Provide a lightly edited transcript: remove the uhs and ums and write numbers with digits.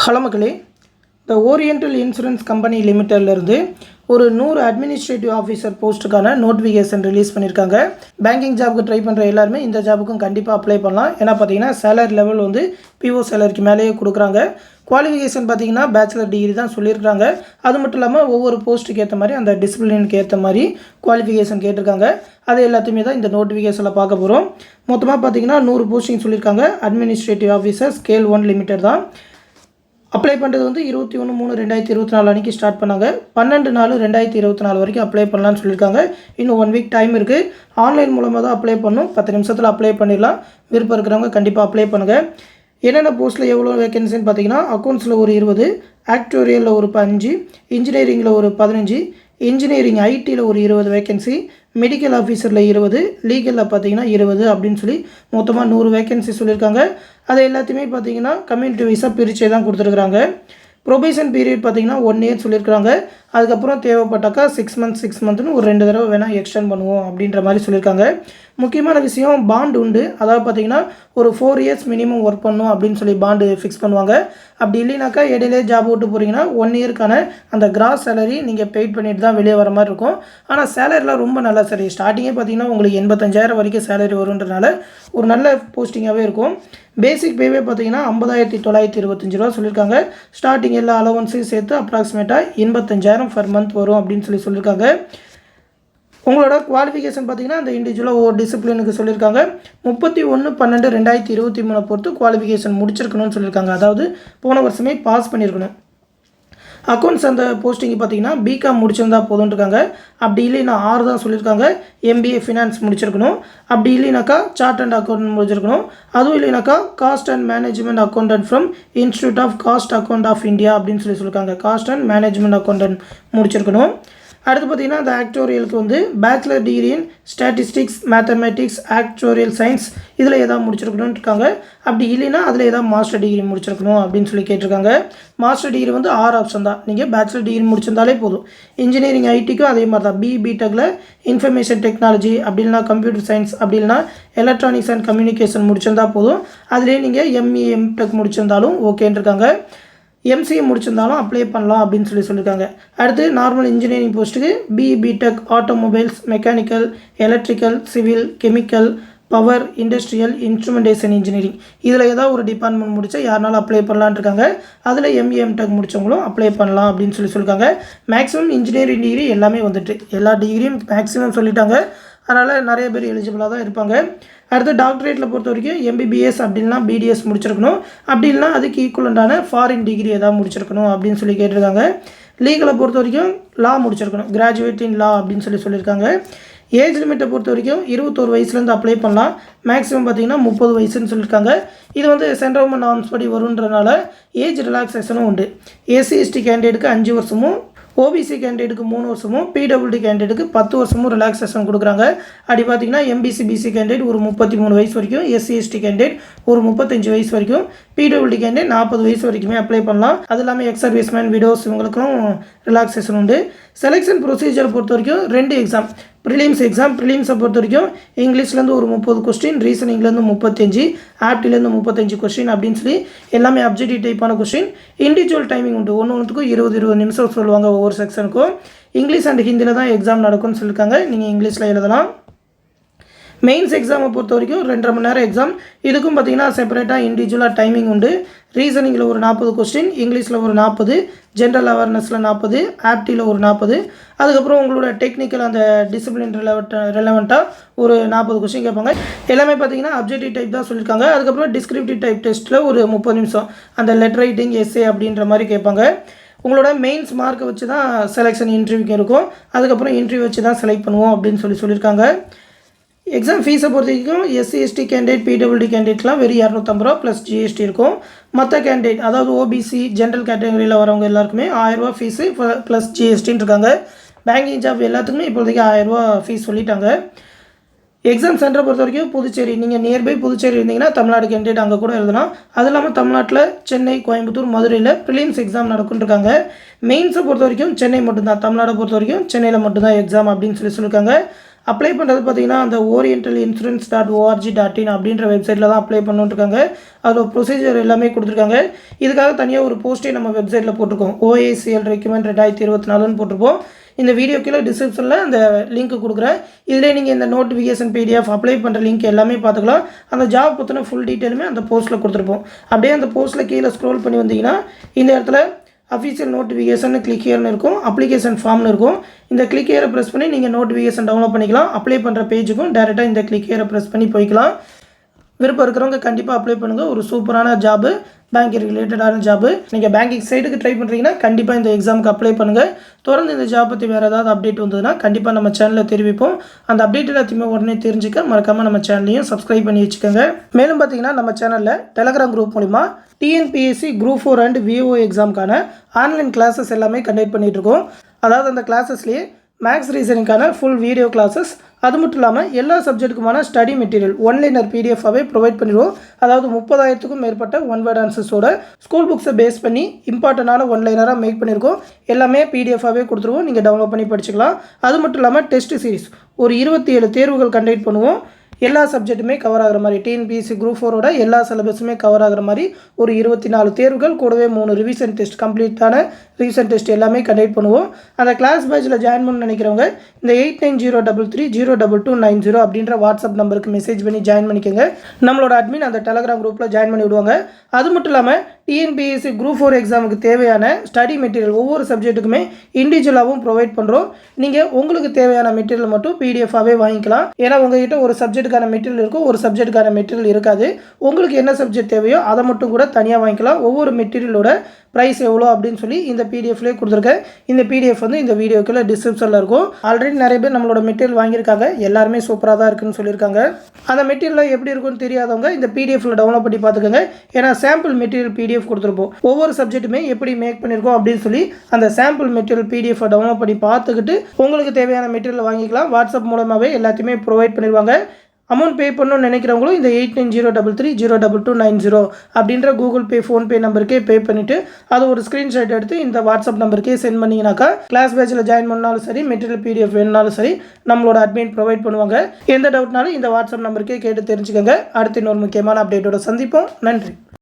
Hello மக்களே, த oriental insurance company லிமிட்டட்லேருந்து ஒரு 100 administrative officer போஸ்ட்டுக்கான notification release பண்ணியிருக்காங்க. பேங்கிங் ஜாபுக்கு ட்ரை பண்ணுற எல்லாருமே இந்த ஜாபுக்கும் கண்டிப்பாக அப்ளை பண்ணலாம். ஏன்னா பார்த்தீங்கன்னா சேலரி லெவல் வந்து பிஓ சேலரிக்கு மேலேயே கொடுக்குறாங்க. குவாலிஃபிகேஷன் பார்த்தீங்கன்னா பேச்சுலர் டிகிரி தான் சொல்லியிருக்காங்க. அது மட்டும் இல்லாமல் ஒவ்வொரு போஸ்ட்டுக்கு ஏற்ற மாதிரி அந்த டிசிப்ளினுக்கு ஏற்ற மாதிரி குவாலிஃபிகேஷன் கேட்டிருக்காங்க. அது எல்லாத்தையுமே தான் இந்த நோட்டிஃபிகேஷனில் பார்க்க போகிறோம். மொத்தமாக பார்த்தீங்கன்னா 100 போஸ்டிங் சொல்லியிருக்காங்க. அட்மினிஸ்ட்ரேட்டிவ் ஆஃபீஸர் ஸ்கேல் 1 லிமிட்டட் தான். அப்ளை பண்ணுறது வந்து 21/3/2024 அன்றைக்கி ஸ்டார்ட் பண்ணாங்க. 12/4/2024 வரைக்கும் அப்ளை பண்ணலான்னு சொல்லியிருக்காங்க. இன்னும் 1 வீக் டைம் இருக்குது. ஆன்லைன் மூலமாக தான் அப்ளை பண்ணணும். 10 நிமிஷத்தில் அப்ளை பண்ணிடலாம். விருப்பம் இருக்கிறவங்க கண்டிப்பாக அப்ளை பண்ணுங்கள். என்னென்ன போஸ்ட்டில் எவ்வளோ வேகன்சின்னு பார்த்தீங்கன்னா, அக்கௌண்ட்ஸில் ஒரு 20, ஆக்சுவரியலில் ஒரு 5, இன்ஜினியரிங்கில் ஒரு 15, இன்ஜினியரிங் ஐடியில் ஒரு 20 வேகன்சி, மெடிக்கல் ஆஃபீஸரில் 20, லீகலில் பார்த்தீங்கன்னா 20 அப்படின்னு சொல்லி மொத்தமாக 100 வேகன்சி சொல்லியிருக்காங்க. அதை எல்லாத்தையுமே பார்த்தீங்கன்னா கம்யூனிட்டி வைஸாக பிரிச்சே தான் கொடுத்துருக்குறாங்க. ப்ரொபேஷன் பீரியட் பார்த்தீங்கன்னா 1 இயர் சொல்லியிருக்காங்க. அதுக்கப்புறம் தேவைப்பட்டாக்கா 6 மந்த்னு ஒரு 2 தடவை வேணால் எக்ஸ்டெண்ட் பண்ணுவோம் அப்படின்ற மாதிரி சொல்லியிருக்காங்க. முக்கியமான விஷயம் பாண்டு உண்டு. அதாவது பார்த்தீங்கன்னா ஒரு 4 இயர்ஸ் மினிமம் ஒர்க் பண்ணணும் அப்படின்னு சொல்லி பாண்டு ஃபிக்ஸ் பண்ணுவாங்க. அப்படி இல்லைனாக்கா இடையிலே ஜாப் விட்டு போகிறீங்கன்னா 1 இயருக்கான அந்த கிராஸ் சேலரி நீங்கள் பெய்ட் பண்ணிட்டு தான் வெளியே வர மாதிரி இருக்கும். ஆனால் சேலரிலாம் ரொம்ப நல்லா சரி. ஸ்டார்டிங்கே பார்த்தீங்கன்னா உங்களுக்கு 85,000 வரைக்கும் சேலரி வருன்றனால ஒரு நல்ல போஸ்டிங்காகவே இருக்கும். பேசிக் பேவே பார்த்தீங்கன்னா 50,925 ரூபா சொல்லியிருக்காங்க. ஸ்டார்டிங் எல்லா அலவன்ஸையும் சேர்த்து அப்ராக்சிமேட்டாக 85,000 per மந்த் வரும் அப்படின்னு சொல்லியிருக்காங்க. உங்களோட குவாலிஃபிகேஷன் பார்த்தீங்கன்னா அந்த இண்டிவிஜுவலாக ஒவ்வொரு டிசிப்ளினுக்கு சொல்லியிருக்காங்க. 31/12/2023 பொறுத்து குவாலிஃபிகேஷன் முடிச்சிருக்கணும்னு சொல்லியிருக்காங்க. அதாவது போன வருஷமே பாஸ் பண்ணியிருக்கணும். அக்கௌண்ட்ஸ் அந்த போஸ்டிங்கு பார்த்தீங்கன்னா பிகாம் முடிச்சிருந்தா போதுன்ட்ருக்காங்க. அப்படி இல்லைன்னா 6 தான் சொல்லியிருக்காங்க. எம்பிஏ ஃபினான்ஸ் முடிச்சிருக்கணும். அப்படி இல்லைனாக்கா சார்ட் அண்ட் அக்கௌண்ட் முடிச்சிருக்கணும். அதுவும் இல்லைனாக்கா cost and management accountant from institute of cost account of India அப்படின்னு சொல்லியிருக்காங்க. காஸ்ட் அண்ட் மேனேஜ்மெண்ட் அக்கௌண்டன்ட் முடிச்சிருக்கணும். அடுத்து பார்த்தீங்கன்னா அந்த ஆக்சுவரியலுக்கு வந்து bachelor degree in statistics, mathematics, actuarial science இதில் எதாவது முடிச்சிருக்கணும்னு இருக்காங்க. அப்படி இல்லைன்னா அதில் ஏதாவது மாஸ்டர் டிகிரி முடிச்சிருக்கணும் அப்படின்னு சொல்லி கேட்டிருக்காங்க. மாஸ்டர் டிகிரி வந்து 6 ஆப்ஷன் தான். நீங்கள் பேச்சுலர் டிகிரி முடிச்சிருந்தாலே போதும். இன்ஜினியரிங் ஐடிக்கும் அதே மாதிரி தான். பிடெக்கில் இன்ஃபர்மேஷன் டெக்னாலஜி, அப்படி இல்லைனா கம்ப்யூட்டர் சயின்ஸ், அப்படி இல்லைனா எலக்ட்ரானிக்ஸ் அண்ட் கம்யூனிகேஷன் முடிச்சிருந்தா போதும். அதிலே நீங்கள் எம்இ எம்டெக் முடிச்சிருந்தாலும் ஓகேன்னு இருக்காங்க. எம்சிஏ முடிச்சிருந்தாலும் அப்ளை பண்ணலாம் அப்படின்னு சொல்லியிருக்காங்க. அடுத்து நார்மல் இன்ஜினியரிங் போஸ்ட்டுக்கு BTech, automobiles, mechanical, electrical, civil, chemical, power, industrial, instrumentation engineering இதில் ஏதாவது ஒரு டிபார்ட்மெண்ட் முடித்தா யாருனாலும் அப்ளை பண்ணலான்னு இருக்காங்க. அதில் எம்இஎம்டெக் முடித்தவங்களும் அப்ளை பண்ணலாம் அப்படின்னு சொல்லியிருக்காங்க. மேக்ஸிமம் இன்ஜினியரிங் டிகிரி எல்லாமே வந்துட்டு எல்லா டிகிரியும் மேக்ஸிமம் சொல்லிட்டாங்க. அதனால் நிறைய பேர் எலிஜிபிளாக தான் இருப்பாங்க. அடுத்து டாக்டரேட்டில் பொறுத்த வரைக்கும் எம்பிபிஎஸ் அப்படின்னா பிடிஎஸ் முடிச்சிருக்கணும். அப்படி இல்லைனா அதுக்கு ஈக்குவலண்டான ஃபாரின் டிகிரி ஏதாவது முடிச்சிருக்கணும் அப்படின்னு சொல்லி கேட்டிருக்காங்க. லீகலை பொறுத்த வரைக்கும் லா முடிச்சிருக்கணும். கிராஜுவேட் இன் லா அப்படின்னு சொல்லியிருக்காங்க. ஏஜ் லிமிட்டை பொறுத்த வரைக்கும் 21 வயசுலேருந்து அப்ளை பண்ணலாம். மேக்ஸிமம் பார்த்தீங்கன்னா 30 வயசுன்னு சொல்லியிருக்காங்க. இது வந்து சென்ட்ரல் கவர்மெண்ட் நார்ம்ஸ் படி வருன்றனால ஏஜ் ரிலாக்ஸேஷனும் உண்டு. எஸ்சி எஸ்டி கேண்டிடேட்டுக்கு 5 வருஷமும், ஓபிசி கேண்டிடேட்டுக்கு 3 வருஷமும், பிடபிள்யூடி கேண்டிடேட்டுக்கு 10 வருஷமும் ரிலாக்ஸேஷன் கொடுக்குறாங்க. அப்படி பார்த்தீங்கன்னா எம்பிசி பிசி கேண்டிடேட் ஒரு 33 வயசு வரைக்கும், எஸ்சி எஸ்டி கேண்டிடேட் ஒரு 35 வயசு வரைக்கும், பிடபிள்யூடி கேண்டிடேட் 40 வயசு வரைக்குமே அப்ளை பண்ணலாம். அது இல்லாமல் எக்ஸ் சர்வீஸ்மேன், விடோஸ் இவங்களுக்கும் ரிலாக்ஸேஷன் உண்டு. செலெக்ஷன் ப்ரொசீஜரை பொறுத்த வரைக்கும் 2 எக்ஸாம். ப்ரிலிம்ஸை பொறுத்த வரைக்கும் இங்கிலீஷ்லேருந்து ஒரு 30 கொஸ்டின், ரீசனிங்லேருந்து 35, ஆப்டிலேருந்து 35 கொஸ்டின் அப்படின்னு சொல்லி எல்லாமே அப்ஜெக்டிவ் டைப்பான கொஸ்டின். இண்டிவிஜுவல் டைமிங் உண்டு. ஒன்றுத்துக்கும் 20 நிமிஷம் சொல்லுவாங்க ஒவ்வொரு செக்ஷனுக்கும். இங்கிலீஷ் அண்ட் ஹிந்தியில் தான் எக்ஸாம் நடக்கும்னு சொல்லியிருக்காங்க. நீங்கள் இங்கிலீஷில் எழுதலாம். மெயின்ஸ் எக்ஸாமை பொறுத்த வரைக்கும் 2.5 மணி நேரம் எக்ஸாம். இதுக்கும் பார்த்தீங்கன்னா செப்பரேட்டாக இண்டிவிஜுவலாக டைமிங் உண்டு. ரீசனிங்கில் ஒரு 40 கொஸ்டின், இங்கிலீஷில் ஒரு 40, ஜென்ரல் அவேர்னஸில் 40, ஆப்டியில் ஒரு 40, அதுக்கப்புறம் உங்களோட டெக்னிக்கல் அந்த டிசிப்ளின் ரெலவெண்ட்டாக ஒரு 40 கொஸ்டின் கேட்பாங்க. எல்லாமே பார்த்தீங்கன்னா அப்ஜெக்டிவ் டைப் தான் சொல்லியிருக்காங்க. அதுக்கப்புறம் டிஸ்கிரிப்டிவ் டைப் டெஸ்ட்டில் ஒரு 30 நிமிஷம் அந்த லெட்டர் ரைட்டிங், எஸ்ஏ அப்படின்ற மாதிரி கேட்பாங்க. உங்களோட மெயின்ஸ் மார்க்கை வச்சு தான் செலெக்ஷன் இன்டர்வியூக்கு இருக்கும். அதுக்கப்புறம் இன்டர்வியூ வச்சு தான் செலக்ட் பண்ணுவோம் அப்படின்னு சொல்லியிருக்காங்க. எக்ஸாம் ஃபீஸை பொறுத்த வரைக்கும் எஸ்சி எஸ்டி கேண்டிடேட், பிடபிள்யூடி கேண்டிடேட்லாம் வெறும் 250 ரூபா ப்ளஸ் ஜிஎஸ்டி இருக்கும். மற்ற கேண்டிடேட் அதாவது ஓபிசி ஜென்ரல் கேட்டகரியில் வரவங்க எல்லாருக்குமே 1000 ரூபா ஃபீஸு ப்ளஸ் ஜிஎஸ்டின்னு இருக்காங்க. பேங்கிங் ஜாப் எல்லாத்துக்குமே இப்போதைக்கு 1000 ரூபா ஃபீஸ் சொல்லிட்டாங்க. எக்ஸாம் சென்டரை பொறுத்த வரைக்கும் புதுச்சேரி, நீங்கள் நியர்பை புதுச்சேரி இருந்தீங்கன்னா தமிழ்நாடு கேண்டிடேட் அங்கே கூட எழுதலாம். அது இல்லாமல் தமிழ்நாட்டில் சென்னை, கோயம்புத்தூர், மதுரையில் ப்ரிலிம்ஸ் எக்ஸாம் நடக்குன்ட்ருக்காங்க. மெயின்ஸை பொறுத்த வரைக்கும் சென்னை மட்டும்தான். தமிழ்நாடை பொறுத்த வரைக்கும் சென்னையில் மட்டும்தான் எக்ஸாம் அப்படின்னு சொல்லியிருக்காங்க. அப்ளை பண்ணுறது பார்த்தீங்கன்னா அந்த orientalinsurance.org.in அப்படின்ற வெப்சைட்டில் தான் அப்ளை பண்ணிட்டுருக்காங்க. அதோட ப்ரொசீஜர் எல்லாமே கொடுத்துருக்காங்க. இதுக்காக தனியாக ஒரு போஸ்ட்டே நம்ம வெப்சைட்டில் போட்டிருக்கோம். OACL ரெக்யூமெண்ட் 2024ன்னு போட்டிருப்போம். இந்த வீடியோ கீழே டிஸ்கிரிப்ஷனில் அந்த லிங்க் கொடுக்குறேன். இதிலே நீங்கள் இந்த நோட்டிஃபிகேஷன் PDF அப்ளை பண்ணுற லிங்க் எல்லாமே பார்த்துக்கலாம். அந்த ஜாப் பற்றின ஃபுல் டீட்டெயிலுமே அந்த போஸ்ட்டில் கொடுத்துருப்போம். அப்படியே அந்த போஸ்ட்டில் கீழே ஸ்க்ரோல் பண்ணி வந்தீங்கன்னா இந்த இடத்துல அஃபீஷியல் நோட்டிஃபிகேஷன் கிளிக் ஹியர்னு இருக்கும், அப்ளிகேஷன் ஃபார்ம்னு இருக்கும். இந்த கிளிக் ஹியரை ப்ரெஸ் பண்ணி நீங்கள் நோட்டிஃபிகேஷன் டவுன்லோட் பண்ணிக்கலாம். அப்ளை பண்ணுற பேஜுக்கும் டேரெக்டாக இந்த கிளிக் ஹியரை ப்ரெஸ் பண்ணி போய்க்கலாம். விருப்பம் இருக்கிறவங்க கண்டிப்பாக அப்ளை பண்ணுங்கள். ஒரு சூப்பரான ஜாபு, பேங்கிங் ரிலேட்டடான ஜாபு. நீங்கள் பேங்கிங் சைடுக்கு ட்ரை பண்ணுறீங்கன்னா கண்டிப்பாக இந்த எக்ஸாமுக்கு அப்ளை பண்ணுங்கள். தொடர்ந்து இந்த ஜாப் பற்றி வேறு ஏதாவது அப்டேட் வந்ததுன்னா கண்டிப்பாக நம்ம சேனலில் தெரிவிப்போம். அந்த அப்டேட் எல்லாத்தையுமே உடனே தெரிஞ்சுக்க மறக்காமல் நம்ம சேனலையும் சப்ஸ்கிரைப் பண்ணி வச்சுக்கோங்க. மேலும் பார்த்தீங்கன்னா நம்ம சேனலில் டெலகிராம் குரூப் மூலிமா TNPSC Group 4 அண்ட் VO எக்ஸாமுக்கான ஆன்லைன் கிளாஸஸ் எல்லாமே கண்டக்ட் பண்ணிகிட்ருக்கோம். அதாவது அந்த கிளாஸஸ்லேயே மேக்ஸ் ரீசனிங்கான ஃபுல் வீடியோ கிளாஸஸ், அது மட்டும் இல்லாமல் எல்லா சப்ஜெக்ட்டுக்குமான ஸ்டடி மெட்டீரியல் ஒன்லைனர் PDF-ஆகவே ப்ரொவைட் பண்ணிடுவோம். அதாவது 30,000க்கும் மேற்பட்ட ஒன் வேர்ட் ஆன்சர்ஸோட ஸ்கூல் புக்ஸை பேஸ் பண்ணி இம்பார்ட்டண்டான ஒன்லைனராக மேக் பண்ணியிருக்கோம். எல்லாமே PDF-ஆகவே கொடுத்துருவோம், நீங்கள் டவுன்லோட் பண்ணி படிச்சுக்கலாம். அது மட்டும் இல்லாமல் டெஸ்ட் சீரிஸ் ஒரு 27 தேர்வுகள் கண்டக்ட் பண்ணுவோம். எல்லா சப்ஜெக்ட்டுமே கவர் ஆகிற மாதிரி TNPSC Group 4ஓட எல்லா சிலபஸுமே கவர் ஆகிற மாதிரி ஒரு 24 தேர்வுகள் கூடவே 3 ரிவிஷன் டெஸ்ட், கம்ப்ளீட்டான ரிவிஷன் டெஸ்ட் எல்லாமே கண்டக்ட் பண்ணுவோம். அந்த கிளாஸ் பேட்சில் ஜாயின் பண்ண நினைக்கிறவங்க இந்த 8903302290 அப்படின்ற வாட்ஸ்அப் நம்பருக்கு மெசேஜ் பண்ணி ஜாயின் பண்ணிக்கோங்க. நம்மளோட அட்மின் அந்த டெலகிராம் குரூப்பில் ஜாயின் பண்ணி விடுவாங்க. அது மட்டும் இல்லாமல் TNPSC Group 4 எக்ஸாமுக்கு தேவையான ஸ்டடி மெட்டீரியல் ஒவ்வொரு சப்ஜெக்ட்டுக்குமே இண்டிவிஜுவலாகவும் ப்ரொவைட் பண்ணுறோம். நீங்கள் உங்களுக்கு தேவையான மெட்டீரியல் மட்டும் PDF-ஆகவே வாங்கிக்கலாம். ஏன்னா உங்கள்கிட்ட ஒரு சப்ஜெக்ட்டுக்கான மெட்டீரியல் இருக்கும், ஒரு சப்ஜெக்ட்டுக்கான மெட்டீரியல் இருக்காது. உங்களுக்கு என்ன சப்ஜெக்ட் தேவையோ அதை மட்டும் கூட தனியாக வாங்கிக்கலாம். ஒவ்வொரு மெட்டீரியலோட ப்ரைஸ் எவ்வளோ அப்படின்னு சொல்லி இந்த PDF-லேயே கொடுத்துருக்கேன். இந்த PDF வந்து இந்த வீடியோக்குள்ள டிஸ்கிரிப்ஷனில் இருக்கும். ஆல்ரெடி நிறைய பேர் நம்மளோட மெட்டீரியல் வாங்கியிருக்காங்க, எல்லாருமே சூப்பராக தான் இருக்குன்னு சொல்லியிருக்காங்க. அந்த மெட்டீரியல் எப்படி இருக்குன்னு தெரியாதவங்க இந்த PDF-ல டவுன்லோட் பண்ணி பார்த்துக்கோங்க. ஏன்னா சாம்பிள் மெட்டீரியல் PDF கொடுத்துருப்போம். ஒவ்வொரு சப்ஜெக்ட்டுமே எப்படி மேக் பண்ணியிருக்கோம் அப்படின்னு சொல்லி அந்த சாம்பிள் மெட்டீரியல் PDF-ஐ டவுன்லோட் பண்ணி பார்த்துக்கிட்டு உங்களுக்கு தேவையான மெட்டீரியல் வாங்கிக்கலாம். வாட்ஸ்அப் மூலமாகவே எல்லாத்தையுமே ப்ரொவைட் பண்ணிடுவாங்க. அமௌண்ட் பே பண்ணணும்னு நினைக்கிறவங்களும் இந்த 8903302290 அப்படின்ற கூகுள் பே, ஃபோன்பே நம்பருக்கே பே பண்ணிவிட்டு அதை ஒரு ஸ்க்ரீன்ஷாட் எடுத்து இந்த வாட்ஸ்அப் நம்பருக்கே சென்ட் பண்ணிங்கனாக்கா கிளாஸ் பேட்சில் ஜாயின் பண்ணாலும் சரி, மெட்டீரியல் PDF வேணுனாலும் சரி, நம்மளோட அட்மின் ப்ரொவைட் பண்ணுவாங்க. எந்த டவுட்னாலும் இந்த வாட்ஸ்அப் நம்பருக்கே கேட்டு தெரிஞ்சுக்கோங்க. அடுத்து இன்னொரு முக்கியமான அப்டேட்டோட சந்திப்போம். நன்றி.